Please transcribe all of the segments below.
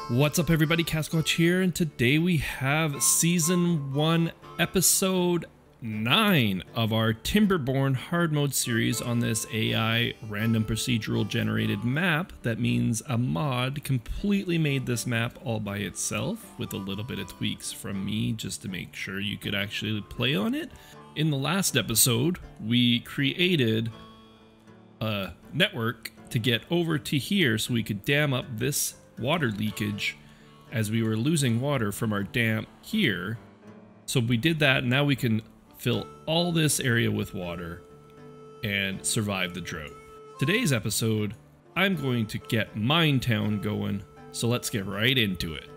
What's up everybody, kassquatch here, and today we have Season 1, Episode 9 of our Timberborn hard mode series on this AI random procedural generated map. That means a mod completely made this map all by itself with a little bit of tweaks from me just to make sure you could actually play on it. In the last episode, we created a network to get over to here so we could dam up this water leakage as we were losing water from our dam here. So we did that, and now we can fill all this area with water and survive the drought. Today's episode, I'm going to get Minetown going, so let's get right into it.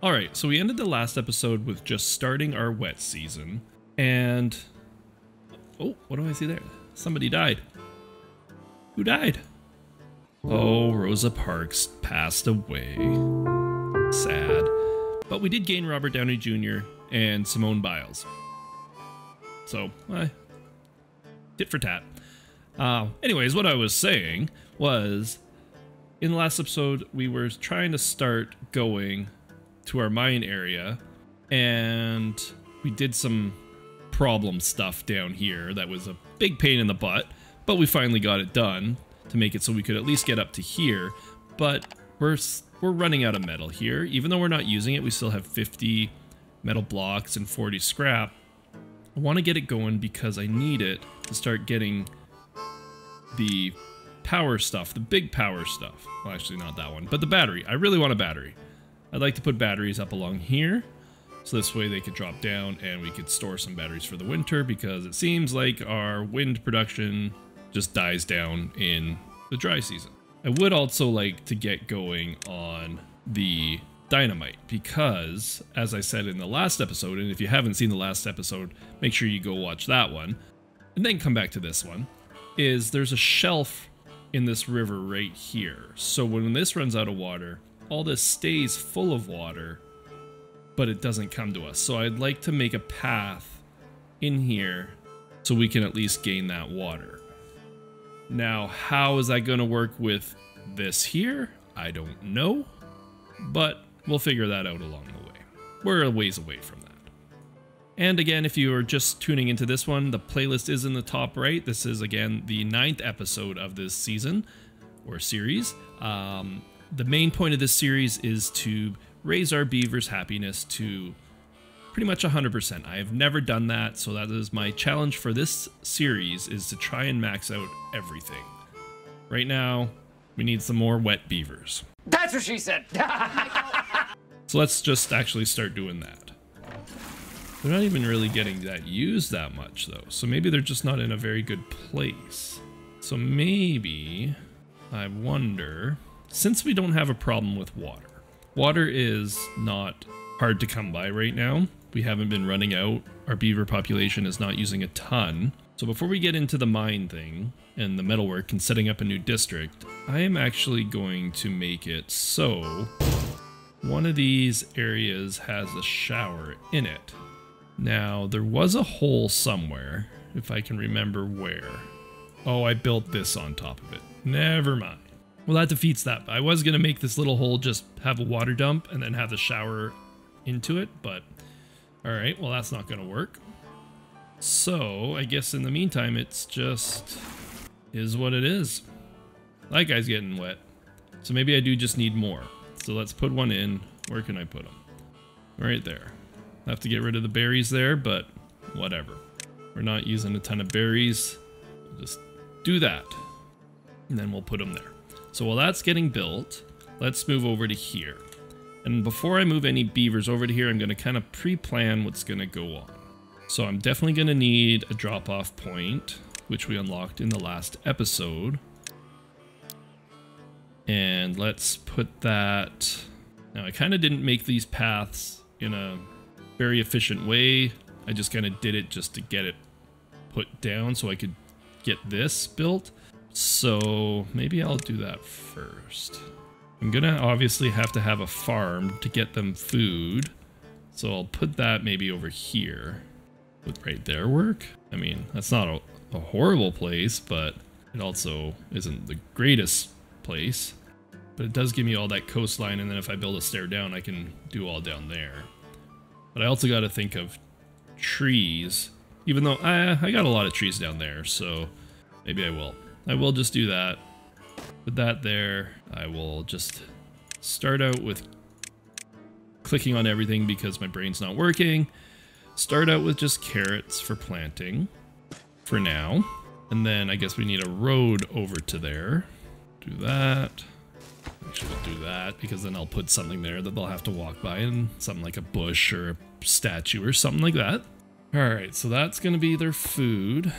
Alright, so we ended the last episode with just starting our wet season, and... oh, what do I see there? Somebody died. Who died? Oh, Rosa Parks passed away. Sad. But we did gain Robert Downey Jr. and Simone Biles. So, tit for tat. Anyways, what I was saying was, in the last episode, we were trying to start going to our mine area, and we did some problem stuff down here that was a big pain in the butt, but we finally got it done to make it so we could at least get up to here. But we're running out of metal here. Even though we're not using it, we still have 50 metal blocks and 40 scrap. I want to get it going because I need it to start getting the power stuff, the big power stuff. Well, actually not that one, but the battery. I really want a battery. I'd like to put batteries up along here, so this way they could drop down and we could store some batteries for the winter, because it seems like our wind production just dies down in the dry season. I would also like to get going on the dynamite, because, as I said in the last episode, and if you haven't seen the last episode, make sure you go watch that one, and then come back to this one, is there's a shelf in this river right here. So when this runs out of water, all this stays full of water, but it doesn't come to us. So I'd like to make a path in here so we can at least gain that water. Now, how is that going to work with this here? I don't know, but we'll figure that out along the way. We're a ways away from that. And again, if you are just tuning into this one, the playlist is in the top right. This is, again, the 9th episode of this season, or series. The main point of this series is to raise our beavers' happiness to pretty much 100%. I have never done that, so that is my challenge for this series, is to try and max out everything. Right now, we need some more wet beavers. That's what she said! So let's just actually start doing that. They're not even really getting that used that much, though, so maybe they're just not in a very good place. So maybe, I wonder... since we don't have a problem with water, water is not hard to come by right now. We haven't been running out. Our beaver population is not using a ton. So before we get into the mine thing and the metalwork and setting up a new district, I am actually going to make it so one of these areas has a shower in it. Now, there was a hole somewhere, if I can remember where. Oh, I built this on top of it. Never mind. Well, that defeats that. I was going to make this little hole just have a water dump and then have the shower into it, but alright, well that's not going to work. So, I guess in the meantime, it's just is what it is. That guy's getting wet. So maybe I do just need more. So let's put one in. Where can I put them? Right there. I have to get rid of the berries there, but whatever. We're not using a ton of berries. We'll just do that. And then we'll put them there. So while that's getting built, let's move over to here. And before I move any beavers over to here, I'm going to kind of pre-plan what's going to go on. So I'm definitely going to need a drop-off point, which we unlocked in the last episode. And let's put that... now, I kind of didn't make these paths in a very efficient way. I just kind of did it just to get it put down so I could get this built. So maybe I'll do that first. I'm gonna obviously have to have a farm to get them food. So I'll put that maybe over here. Would right there work? I mean, that's not a horrible place, but it also isn't the greatest place. But it does give me all that coastline, and then if I build a stair down, I can do all down there. But I also got to think of trees, even though I got a lot of trees down there, so maybe I will. I will just do that. With that there, I will just start out with clicking on everything because my brain's not working. Start out with just carrots for planting for now. And then I guess we need a road over to there. Do that. Actually, we'll do that because then I'll put something there that they'll have to walk by, and something like a bush or a statue or something like that. Alright, so that's going to be their food.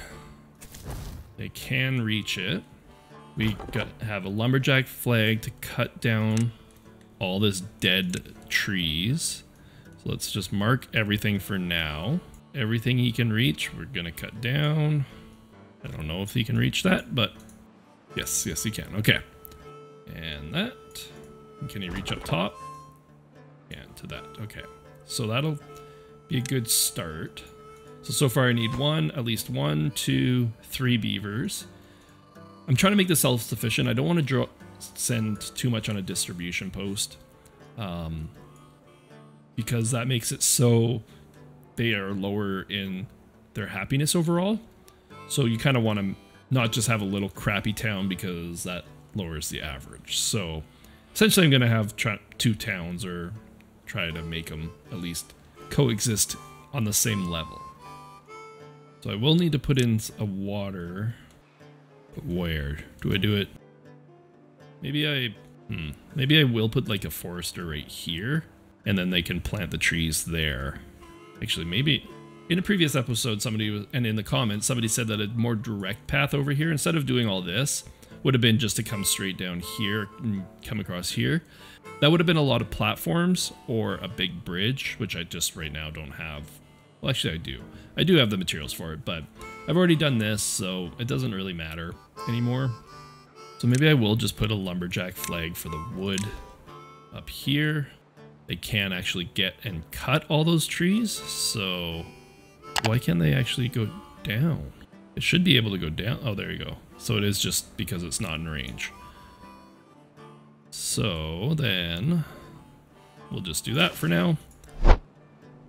They can reach it. We have a lumberjack flag to cut down all this dead trees. So let's just mark everything for now. Everything he can reach, we're going to cut down. I don't know if he can reach that, but yes, he can. Okay. And that. Can he reach up top? And to that. Okay. So that'll be a good start. So far I need at least 1, 2, 3 beavers. I'm trying to make this self-sufficient. I don't want to send too much on a distribution post. Because that makes it so they are lower in their happiness overall. So you kind of want to not just have a little crappy town because that lowers the average. So essentially I'm going to have 2 towns, or try to make them at least coexist on the same level. So I will need to put in a water. But where do I do it? Maybe I will put like a forester right here, and then they can plant the trees there. Actually, maybe in a previous episode, and in the comments, somebody said that a more direct path over here, instead of doing all this, would have been just to come straight down here and come across here. That would have been a lot of platforms or a big bridge, which I just right now don't have. Well, actually I do. I do have the materials for it, but I've already done this, so it doesn't really matter anymore. So maybe I will just put a lumberjack flag for the wood up here. They can actually get and cut all those trees, so why can't they actually go down? It should be able to go down. Oh, there you go. So it is just because it's not in range. So then we'll just do that for now.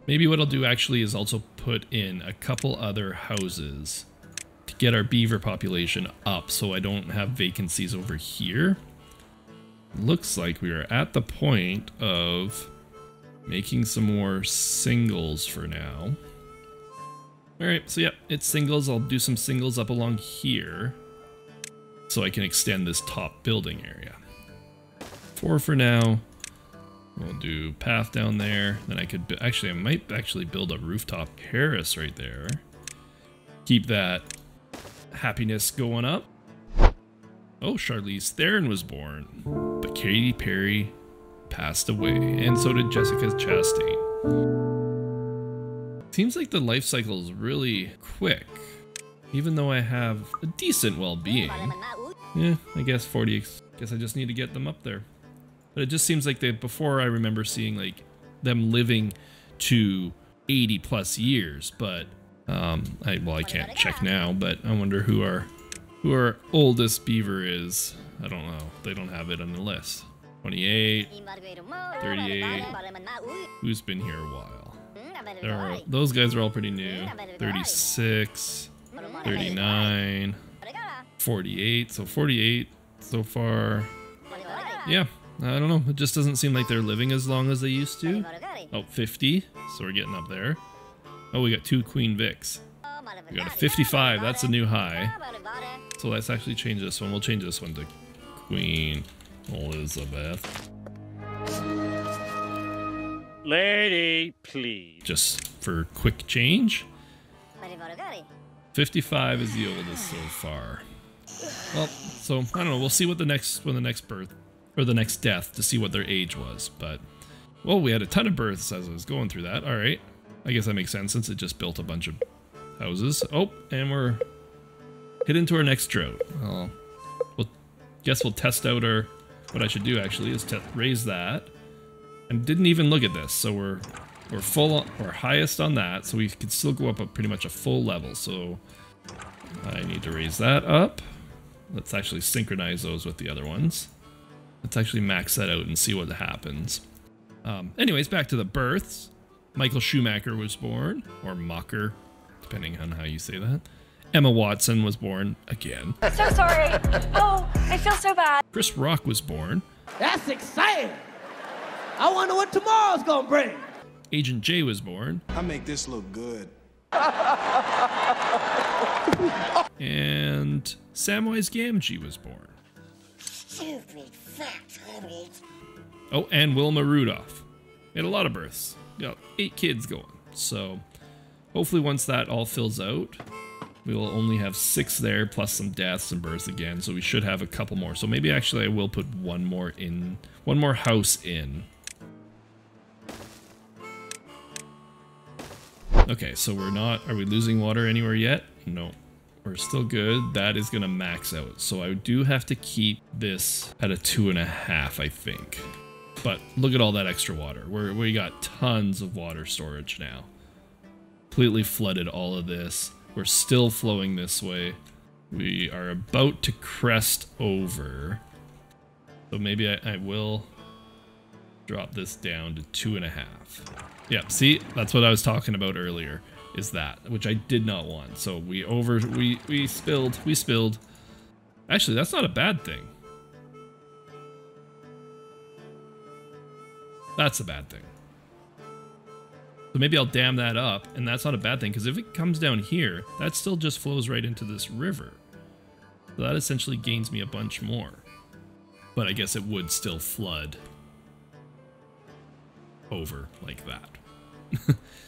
Maybe what I'll do actually is also put in a couple other houses to get our beaver population up so I don't have vacancies over here. Looks like we are at the point of making some more singles for now. Alright, so yeah, it's singles. I'll do some singles up along here so I can extend this top building area. 4 for now. We'll do path down there. Then I could I might actually build a rooftop terrace right there. Keep that happiness going up. Oh, Charlize Theron was born, but Katy Perry passed away, and so did Jessica Chastain. Seems like the life cycle is really quick, even though I have a decent well-being. Yeah, I guess 40. Guess I just need to get them up there. But it just seems like before I remember seeing like them living to 80 plus years, but I can't check now, but I wonder who our oldest beaver is. I don't know. They don't have it on the list. 28, 38. Who's been here a while? Those guys are all pretty new. 36, 39, 48. So 48 so far. Yeah. I don't know, it just doesn't seem like they're living as long as they used to. Oh, 50, so we're getting up there. Oh, we got 2 Queen Vics. We got a 55, that's a new high. So let's actually change this one. We'll change this one to Queen Elizabeth. Lady, please. Just for quick change. 55 is the oldest so far. Well, so I don't know, we'll see what the next birth or the next death to see what their age was, but well, we had a ton of births as I was going through that. All right, I guess that makes sense since it just built a bunch of houses. Oh, and we're heading to our next drought. Guess we'll test out what I should do actually is raise that. And didn't even look at this, so we're we're highest on that, so we could still go up pretty much a full level. So I need to raise that up. Let's actually synchronize those with the other ones. Let's actually max that out and see what happens. Anyways, back to the births. Michael Schumacher was born, or Mocker, depending on how you say that. Emma Watson was born again. So sorry. Oh, I feel so bad. Chris Rock was born. That's exciting. I wonder what tomorrow's gonna bring. Agent J was born. I make this look good. And Samwise Gamgee was born. Stupid fat hobbit. Oh, and Wilma Rudolph. We had a lot of births. Got 8 kids going. So hopefully once that all fills out, we will only have 6 there, plus some deaths and births again. So we should have a couple more. So maybe actually I will put one more house in. Okay, so are we losing water anywhere yet? No. We're still good. That is gonna max out. So I do have to keep this at a 2.5, I think. But look at all that extra water. We got tons of water storage now. Completely flooded all of this. We're still flowing this way. We are about to crest over. So maybe I will drop this down to 2.5. Yeah, see, that's what I was talking about earlier, is that, which I did not want. So we spilled. Actually, that's not a bad thing. That's a bad thing. So maybe I'll dam that up, and that's not a bad thing, because if it comes down here, that still just flows right into this river. So that essentially gains me a bunch more. But I guess it would still flood over like that.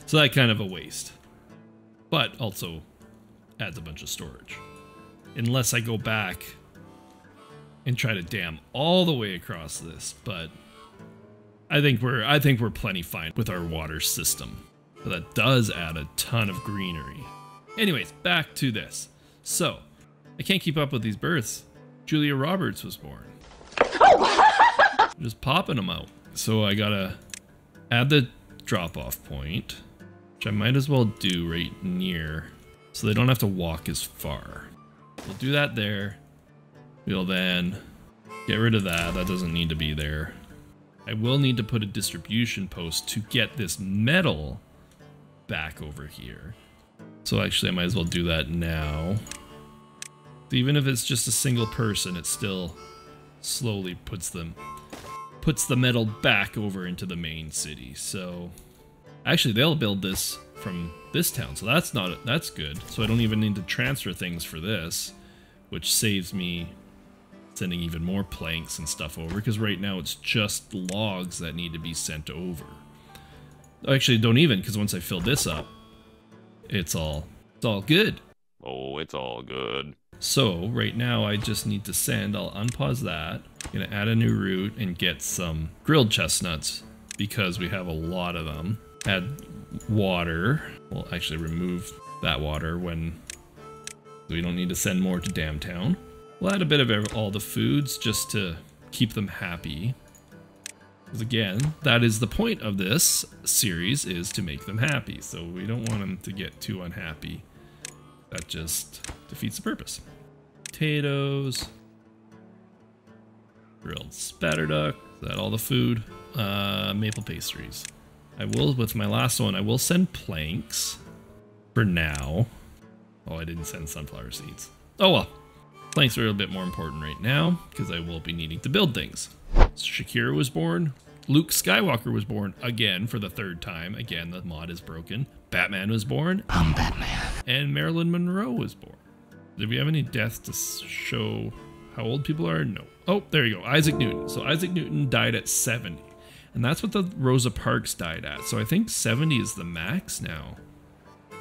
So that kind of a waste. But also adds a bunch of storage. Unless I go back and try to dam all the way across this, but I think we're plenty fine with our water system. But that does add a ton of greenery. Anyways, back to this. So, I can't keep up with these births. Julia Roberts was born. Just popping them out. So I gotta add the drop-off point, which I might as well do right near, so they don't have to walk as far. We'll do that there. We'll then get rid of that. That doesn't need to be there. I will need to put a distribution post to get this metal back over here. So actually I might as well do that now. Even if it's just a single person, it still slowly puts the metal back over into the main city. So actually they'll build this from this town, so that's good. So I don't even need to transfer things for this, which saves me sending even more planks and stuff over, because right now it's just logs that need to be sent over. Actually, don't even, because once I fill this up, it's all good. Oh, it's all good. So right now I just need to send, I'll unpause that, gonna add a new route and get some grilled chestnuts because we have a lot of them. Add water. We'll actually remove that water when we don't need to send more to Damtown. We'll add a bit of all the foods just to keep them happy. Because again, that is the point of this series, is to make them happy. So we don't want them to get too unhappy. That just defeats the purpose. Potatoes. Grilled spatterduck. Is that all the food? Maple pastries. I will, with my last one, I will send planks for now. Oh, I didn't send sunflower seeds. Oh well. Planks are a bit more important right now because I will be needing to build things. Shakira was born. Luke Skywalker was born again for the 3rd time. Again, the mod is broken. Batman was born. I'm Batman. And Marilyn Monroe was born. Did we have any deaths to show how old people are? No. Oh, there you go. Isaac Newton. So Isaac Newton died at 70. And that's what the Rosa Parks died at. So I think 70 is the max now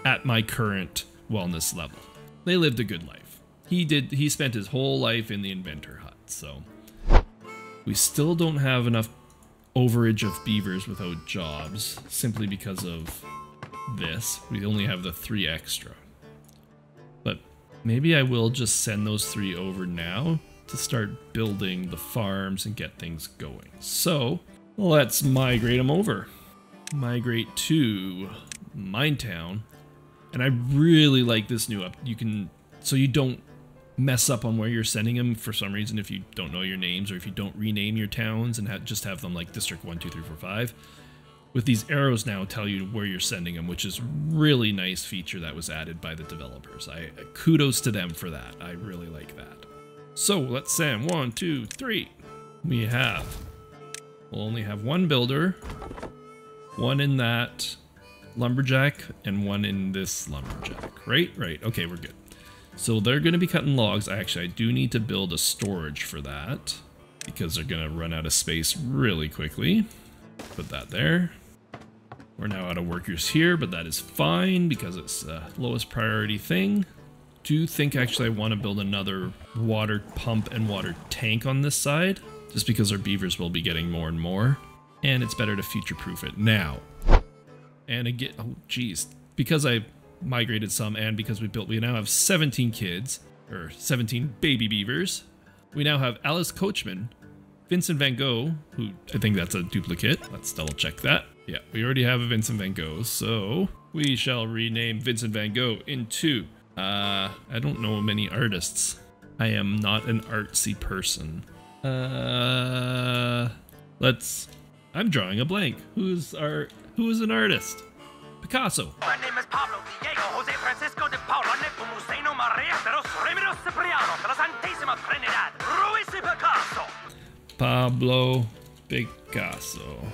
at my current wellness level. They lived a good life. He spent his whole life in the inventor hut. So we still don't have enough overage of beavers without jobs simply because of this. We only have the 3 extra. But maybe I will just send those 3 over now to start building the farms and get things going. So let's migrate them over. migrate to Minetown. And I really like this new up. You can, so you don't mess up on where you're sending them for some reason if you don't know your names or if you don't rename your towns and just have them like District 1, 2, 3, 4, 5. With these arrows now tell you where you're sending them, which is really nice feature that was added by the developers. Kudos to them for that. I really like that. So let's send 1, 2, 3. We'll only have one builder, one in that lumberjack, and one in this lumberjack. Right? Okay, we're good. So they're going to be cutting logs. Actually, I do need to build a storage for that because they're going to run out of space really quickly. Put that there. We're now out of workers here, but that is fine because it's the lowest priority thing. Do think actually I want to build another water pump and water tank on this side, just because our beavers will be getting more and more, and it's better to future-proof it now. And again, oh geez, because I migrated some and because we now have 17 kids, or 17 baby beavers. We now have Alice Coachman, Vincent Van Gogh, who I think that's a duplicate. Let's double check that. Yeah, we already have a Vincent Van Gogh, so we shall rename Vincent Van Gogh into, I don't know many artists. I am not an artsy person. I'm drawing a blank. Who is an artist? Picasso. My name is Pablo Diego Jose Francisco de Paula Nepomuceno Maria de los Remedios Cipriano de la Santissima Trinidad Ruiz y Picasso. Pablo Picasso.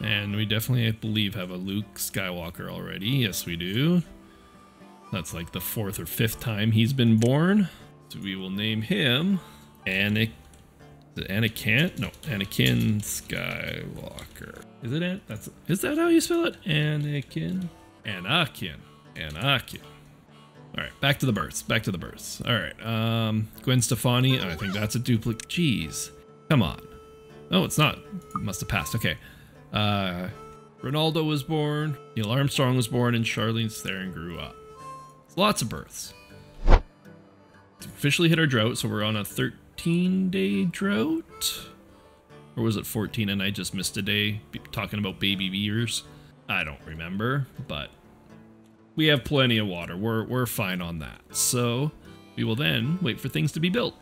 And we definitely, I believe, have a Luke Skywalker already. Yes, we do. That's like the 4th or 5th time he's been born. So we will name him Anakin. No, Anakin Skywalker. Is that how you spell it? Anakin. All right, back to the births. All right, Gwen Stefani. I think that's a duplicate. Jeez, come on. Oh, it's not. Must have passed. Okay. Ronaldo was born. Neil Armstrong was born, and Charlene Theron grew up. Lots of births. Officially hit our drought, so we're on a 13-day drought. Or was it 14 and I just missed a day talking about baby beavers? I don't remember, but we have plenty of water. We're fine on that. So we will then wait for things to be built.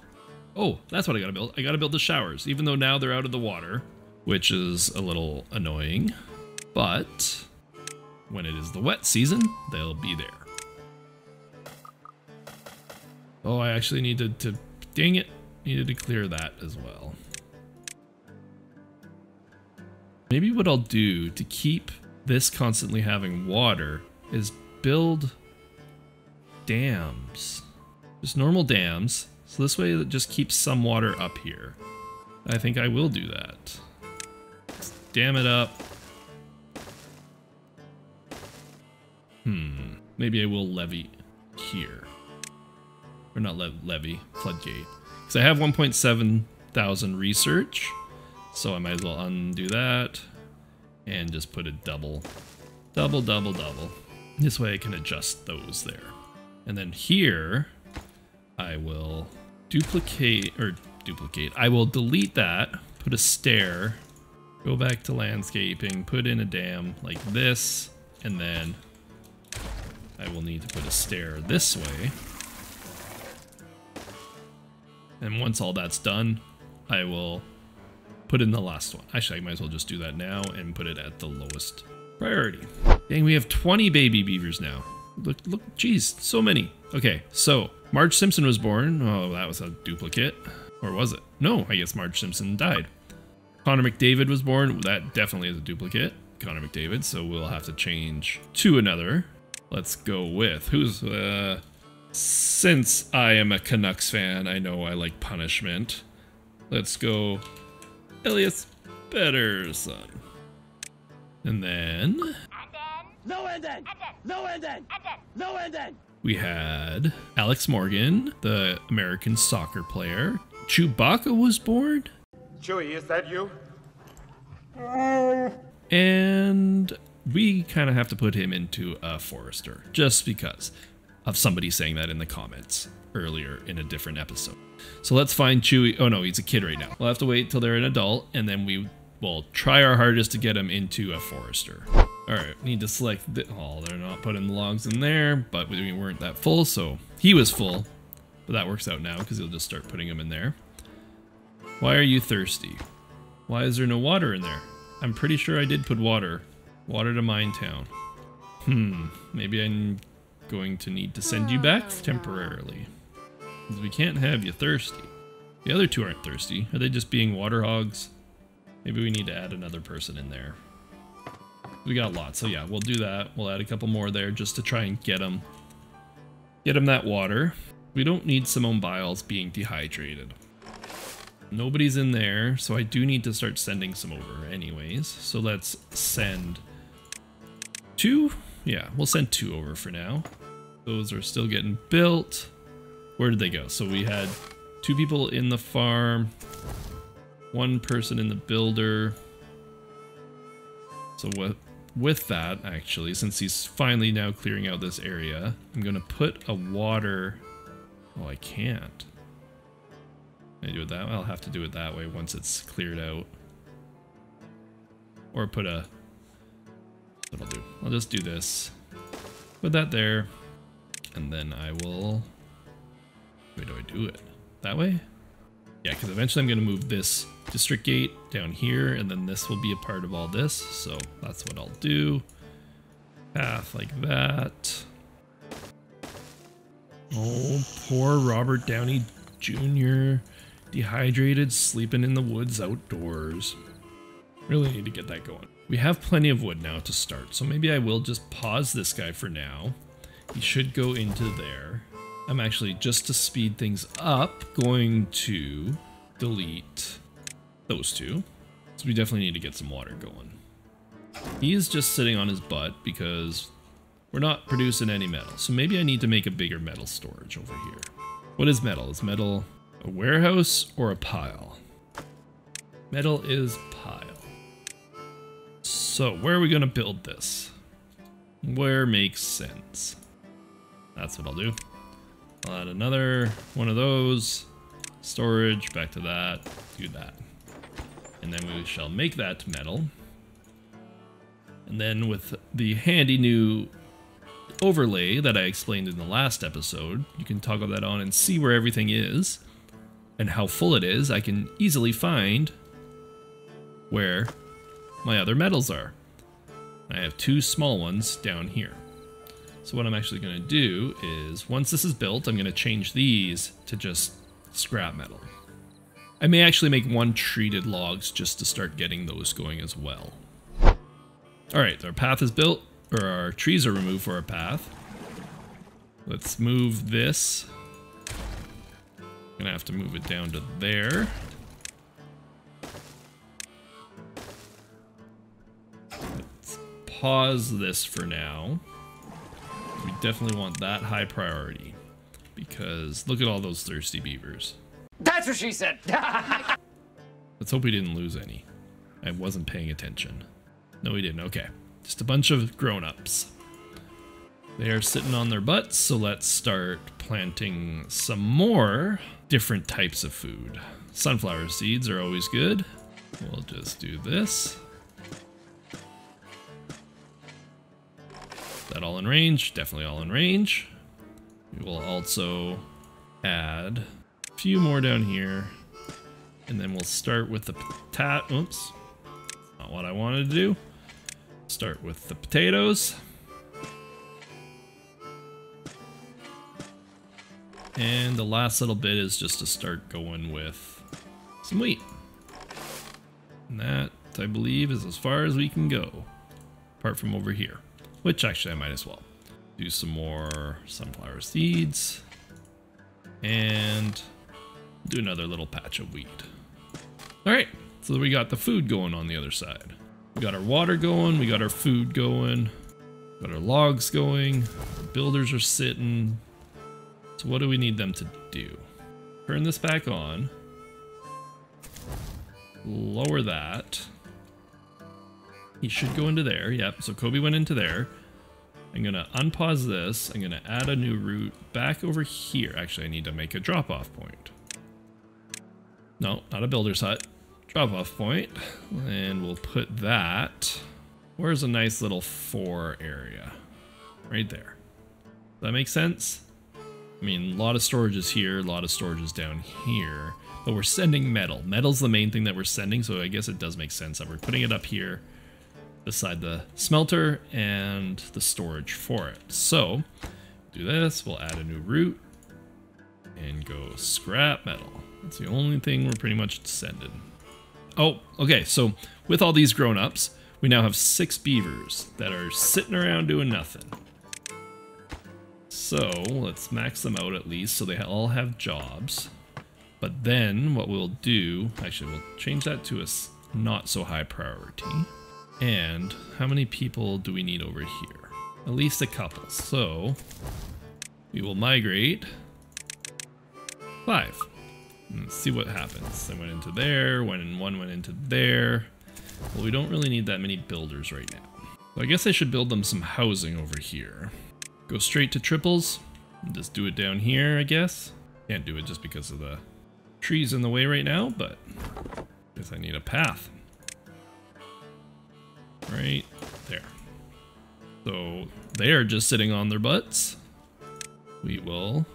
Oh, that's what I gotta build. I gotta build the showers, even though now they're out of the water, which is a little annoying. But when it is the wet season, they'll be there. Oh, I actually needed to, dang it, needed to clear that as well. Maybe what I'll do to keep this constantly having water is build dams. Just normal dams. So this way it just keeps some water up here. I think I will do that. Just dam it up. Maybe I will levy here. Or not levy, floodgate. Because I have 1.7 thousand research. So I might as well undo that and just put a double. This way I can adjust those there. And then here I will I will delete that, put a stair, go back to landscaping, put in a dam like this, and then I will need to put a stair this way. And once all that's done, I will put in the last one. Actually, I might as well just do that now and put it at the lowest priority. Dang, we have 20 baby beavers now. Look, geez, so many. Okay, so Marge Simpson was born. Oh, that was a duplicate. Or was it? No, I guess Marge Simpson died. Connor McDavid was born. That definitely is a duplicate. Connor McDavid, so we'll have to change to another. Let's go with, who's, since I am a Canucks fan, I know I like punishment. Let's go Elias Pettersson. And then... No ending! No ending! No ending! We had Alex Morgan, the American soccer player. Chewbacca was born. Chewie, is that you? And we kind of have to put him into a forester, just because of somebody saying that in the comments earlier in a different episode. So let's find Chewie. Oh no, he's a kid right now. We'll have to wait till they're an adult, and then we We'll try our hardest to get him into a forester. Alright, need to select oh, they're not putting the logs in there, but we weren't that full, so he was full. But that works out now, because he'll just start putting them in there. Why are you thirsty? Why is there no water in there? I'm pretty sure I did put water. Water to Minetown. Maybe I'm going to need to send you back temporarily. Because we can't have you thirsty. The other two aren't thirsty. Are they just being water hogs? Maybe we need to add another person in there. We got lots, so yeah, we'll do that. We'll add a couple more there just to try and get them that water. We don't need Simone Biles being dehydrated. Nobody's in there, so I do need to start sending some over anyways. So let's send 2. Yeah, we'll send 2 over for now. Those are still getting built. Where did they go? So we had 2 people in the farm, 1 person in the builder. So with that, actually, since he's finally now clearing out this area, I'm going to put a water... Oh, I can't. Can I do it that way? I'll have to do it that way once it's cleared out. Or put a... What I'll do. I'll just do this. Put that there. And then I will... Where do I do it? That way? Yeah, because eventually I'm going to move this district gate down here, and then this will be a part of all this. So that's what I'll do. Path like that. Oh, poor Robert Downey Jr. Dehydrated, sleeping in the woods outdoors. Really need to get that going. We have plenty of wood now to start, so maybe I will just pause this guy for now. He should go into there. I'm actually, just to speed things up, going to delete those 2. So we definitely need to get some water going. He's just sitting on his butt because we're not producing any metal. So maybe I need to make a bigger metal storage over here. What is metal? Is metal a warehouse or a pile? Metal is pile. So where are we going to build this? Where makes sense? That's what I'll do. I'll add another one of those. Storage, back to that. Do that. And then we shall make that metal. And then with the handy new overlay that I explained in the last episode, you can toggle that on and see where everything is and how full it is. I can easily find where my other metals are. I have 2 small ones down here. So what I'm actually going to do is, once this is built, I'm going to change these to just scrap metal. I may actually make 1 treated logs just to start getting those going as well. Alright, our path is built, or our trees are removed for our path. Let's move this. I'm going to have to move it down to there. Let's pause this for now. We definitely want that high priority, because look at all those thirsty beavers. That's what she said. Let's hope we didn't lose any. I wasn't paying attention. No, we didn't. Okay. Just a bunch of grown-ups. They are sitting on their butts, so let's start planting some more different types of food. Sunflower seeds are always good. We'll just do this. That all in range? Definitely all in range. We will also add a few more down here. And then we'll start with the oops. Not what I wanted to do. Start with the potatoes. And the last little bit is just to start going with some wheat. And that, I believe, is as far as we can go. Apart from over here. Which actually I might as well. Do some more sunflower seeds. And do another little patch of wheat. Alright, so we got the food going on the other side. We got our water going, we got our food going, got our logs going, our builders are sitting. So what do we need them to do? Turn this back on. Lower that. He should go into there. Yep, so Kobe went into there. I'm going to unpause this. I'm going to add a new route back over here. Actually, I need to make a drop-off point. No, not a builder's hut. drop off point, and we'll put that. Where's a nice little 4 area? Right there. Does that make sense? I mean, a lot of storage is here, a lot of storage is down here, but we're sending metal. Metal's the main thing that we're sending, so I guess it does make sense that we're putting it up here beside the smelter and the storage for it. So, do this, we'll add a new route, and go scrap metal. That's the only thing we're pretty much sending. Oh, okay, so with all these grown-ups, we now have 6 beavers that are sitting around doing nothing. So, let's max them out at least so they all have jobs. But then, what we'll do, actually we'll change that to a not so high priority. And how many people do we need over here? At least a couple. So, we will migrate 5. Let's see what happens. I went into there, one went into there. Well, we don't really need that many builders right now. So I guess I should build them some housing over here. Go straight to triples. And just do it down here, I guess. Can't do it just because of the trees in the way right now, but I guess I need a path. Right there. So they are just sitting on their butts. We will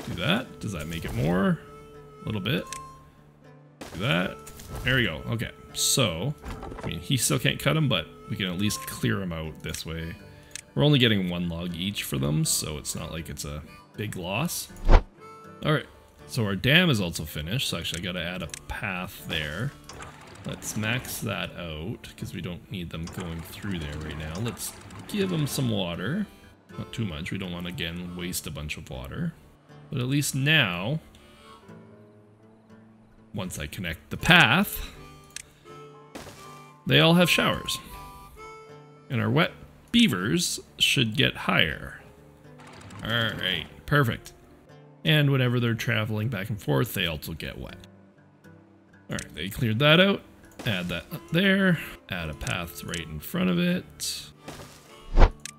do that. Does that make it more? A little bit. Do that. There we go. Okay. So, I mean, he still can't cut them, but we can at least clear them out this way. We're only getting 1 log each for them, so it's not like it's a big loss. Alright, so our dam is also finished, so actually I gotta add a path there. Let's max that out, because we don't need them going through there right now. Let's give them some water. Not too much, we don't want to, again, waste a bunch of water. But at least now, once I connect the path, they all have showers. And our wet beavers should get higher. Alright, perfect. And whenever they're traveling back and forth, they also get wet. Alright, they cleared that out. Add that up there. Add a path right in front of it.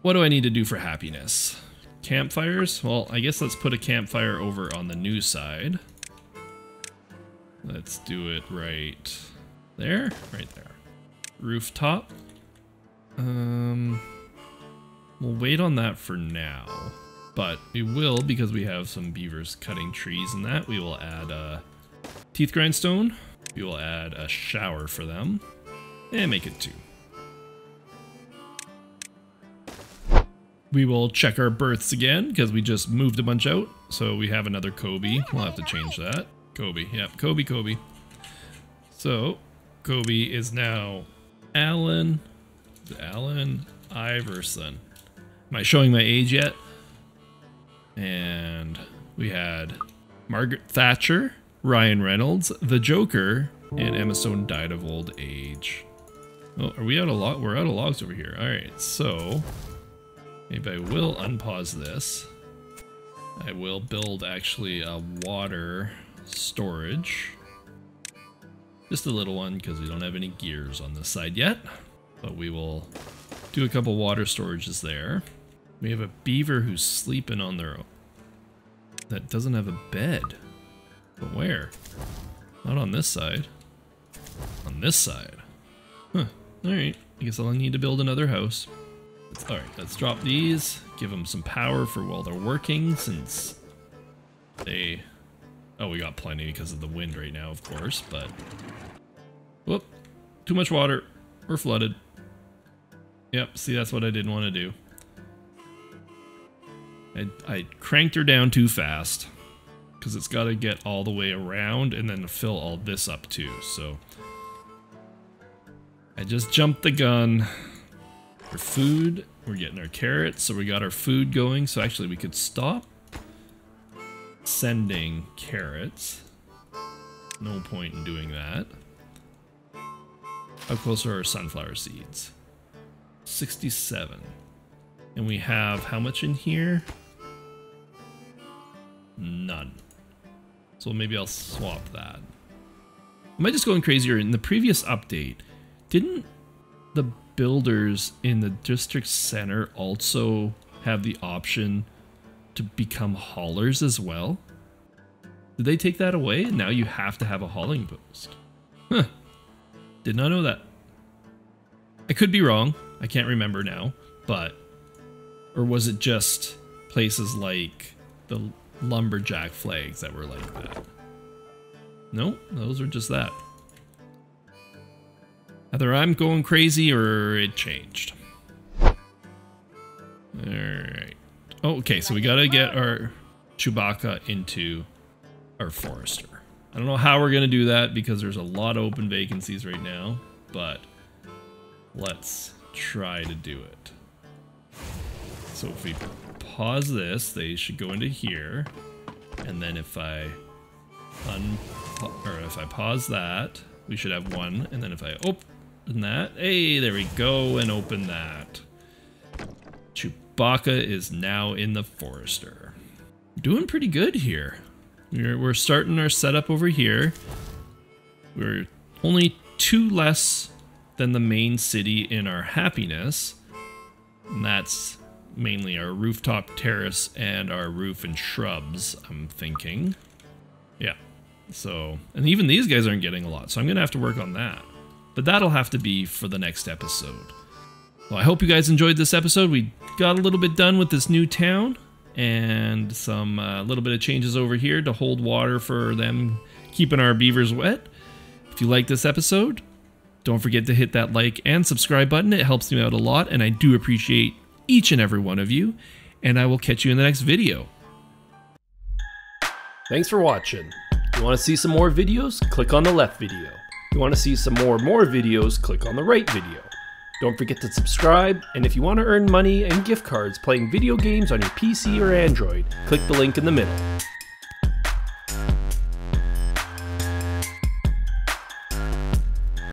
What do I need to do for happiness? Campfires? Well, I guess let's put a campfire over on the new side. Let's do it right there. Right there. Rooftop. We'll wait on that for now. But we will, because we have some beavers cutting trees and that, we will add a teeth grindstone. We will add a shower for them. And make it 2. We will check our berths again, because we just moved a bunch out. So we have another Kobe. We'll have to change that. Kobe, yep, Kobe. So, Kobe is now Alan Iverson. Am I showing my age yet? And we had Margaret Thatcher, Ryan Reynolds, the Joker, and Emma Stone died of old age. Oh, are we out of log? We're out of logs over here. Alright, so maybe I will unpause this. I will build actually a water storage. Just a little one because we don't have any gears on this side yet. But we will do a couple water storages there. We have a beaver who's sleeping on their own. That doesn't have a bed. But where? Not on this side. On this side. Huh. Alright. I guess I'll need to build another house. Alright, let's drop these. Give them some power for while they're working since they... Oh, we got plenty because of the wind right now, of course, but... Whoop. Too much water. We're flooded. Yep, see, that's what I didn't want to do. I cranked her down too fast. Because it's got to get all the way around and then fill all this up too, so... I just jumped the gun. For food, we're getting our carrots, so we got our food going. So actually we could stop sending carrots. No point in doing that. How close are our sunflower seeds? 67. And we have how much in here? None. So maybe I'll swap that. Am I just going crazier? In the previous update, didn't the builders in the district center also have the option to become haulers as well? Did they take that away and now you have to have a hauling post? Huh. Did not know that. I could be wrong. I can't remember now, but... Or was it just places like the lumberjack flags that were like that? Nope, those were just that. Either I'm going crazy or it changed. Alright. Oh, okay, so we gotta get our Chewbacca into our Forester. I don't know how we're gonna do that because there's a lot of open vacancies right now, but let's try to do it. So if we pause this, they should go into here, and then if I pause that, we should have one, and then if I open that, hey, there we go, and open that. Chewbacca is now in the Forester. Doing pretty good here. We're starting our setup over here. We're only 2 less than the main city in our happiness, and that's mainly our rooftop terrace and our roof and shrubs, I'm thinking. Yeah, so, and even these guys aren't getting a lot, so I'm gonna have to work on that. But that'll have to be for the next episode. Well, I hope you guys enjoyed this episode. We got a little bit done with this new town, and some little bit of changes over here to hold water for them, keeping our beavers wet. If you like this episode, don't forget to hit that like and subscribe button. It helps me out a lot, and I do appreciate each and every one of you, and I will catch you in the next video. Thanks for watching. If you want to see some more videos, click on the left video. If you want to see some more videos, click on the right video. Don't forget to subscribe, and if you want to earn money and gift cards playing video games on your PC or Android, click the link in the middle.